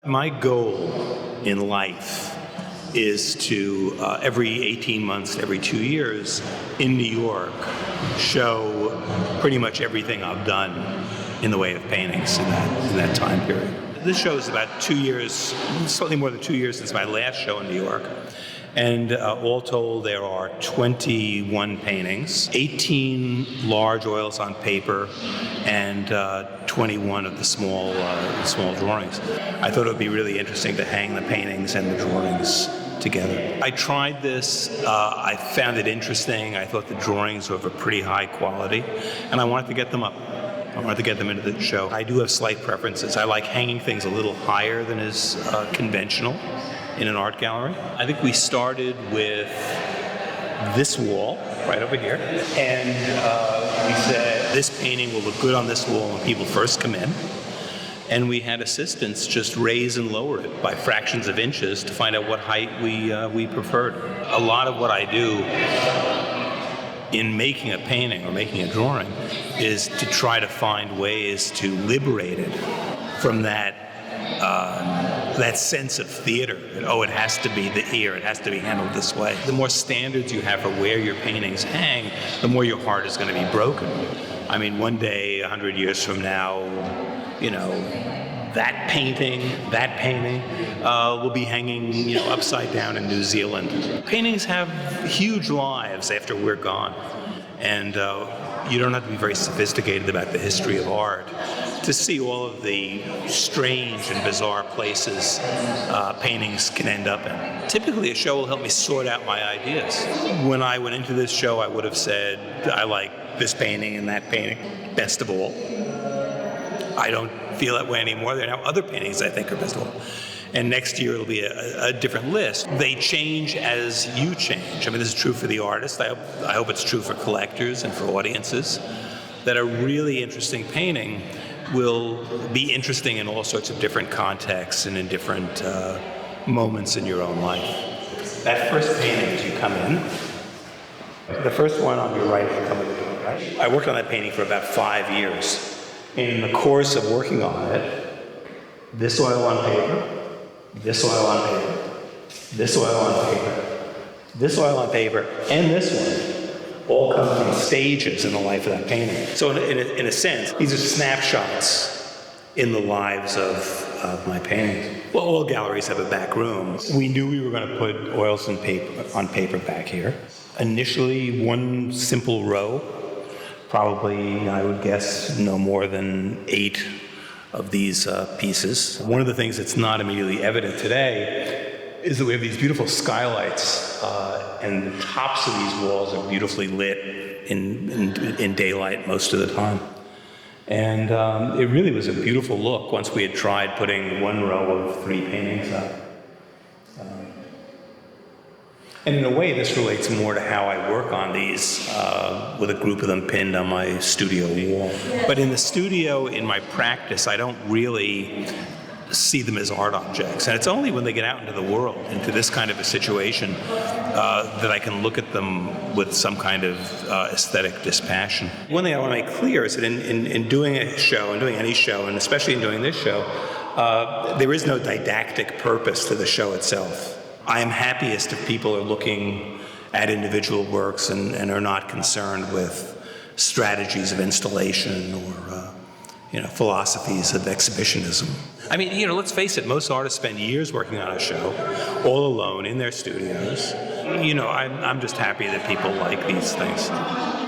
My goal in life is to, every 18 months, every 2 years, in New York, show pretty much everything I've done in the way of paintings in that time period. This show is about 2 years, slightly more than 2 years since my last show in New York. And all told, there are 21 paintings, 18 large oils on paper, and 21 of the small drawings. I thought it would be really interesting to hang the paintings and the drawings together. I tried this, I found it interesting, I thought the drawings were of a pretty high quality, and I wanted to get them up. I wanted to get them into the show. I do have slight preferences. I like hanging things a little higher than is conventional in an art gallery. I think we started with this wall right over here, and we said this painting will look good on this wall when people first come in. And we had assistants just raise and lower it by fractions of inches to find out what height we preferred. A lot of what I do in making a painting or making a drawing is to try to find ways to liberate it from that sense of theater, that, it has to be here, it has to be handled this way. The more standards you have for where your paintings hang, the more your heart is going to be broken. I mean, one day, 100 years from now, that painting will be hanging, upside down in New Zealand. Paintings have huge lives after we're gone. And you don't have to be very sophisticated about the history of art to see all of the strange and bizarre places paintings can end up in. Typically, a show will help me sort out my ideas. When I went into this show, I would have said, I like this painting and that painting best of all. I don't feel that way anymore. There are now other paintings I think are best of all. And next year it'll be a different list. They change as you change. I mean, this is true for the artist. I hope it's true for collectors and for audiences, that a really interesting painting will be interesting in all sorts of different contexts and in different moments in your own life. That first painting as you come in, the first one on your right as you come in the door, right? I worked on that painting for about 5 years. In the course of working on it, this oil on paper, this oil on paper, this oil on paper, this oil on paper, and this one all come from stages in the life of that painting. So in a sense, these are snapshots in the lives of my paintings. Well, all galleries have a back room. We knew we were going to put oils on paper back here. Initially, one simple row, probably, I would guess, no more than 8 of these pieces. One of the things that's not immediately evident today is that we have these beautiful skylights, and the tops of these walls are beautifully lit in daylight most of the time. And it really was a beautiful look once we had tried putting one row of 3 paintings up. And in a way, this relates more to how I work on these, with a group of them pinned on my studio wall. But in the studio, in my practice, I don't really see them as art objects. And it's only when they get out into the world, into this kind of a situation, that I can look at them with some kind of aesthetic dispassion. One thing I want to make clear is that in doing a show, and doing any show, and especially in doing this show, there is no didactic purpose to the show itself. I am happiest if people are looking at individual works and are not concerned with strategies of installation or philosophies of exhibitionism. I mean, let's face it, most artists spend years working on a show, all alone in their studios. I'm just happy that people like these things.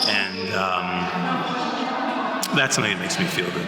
And that's something that makes me feel good.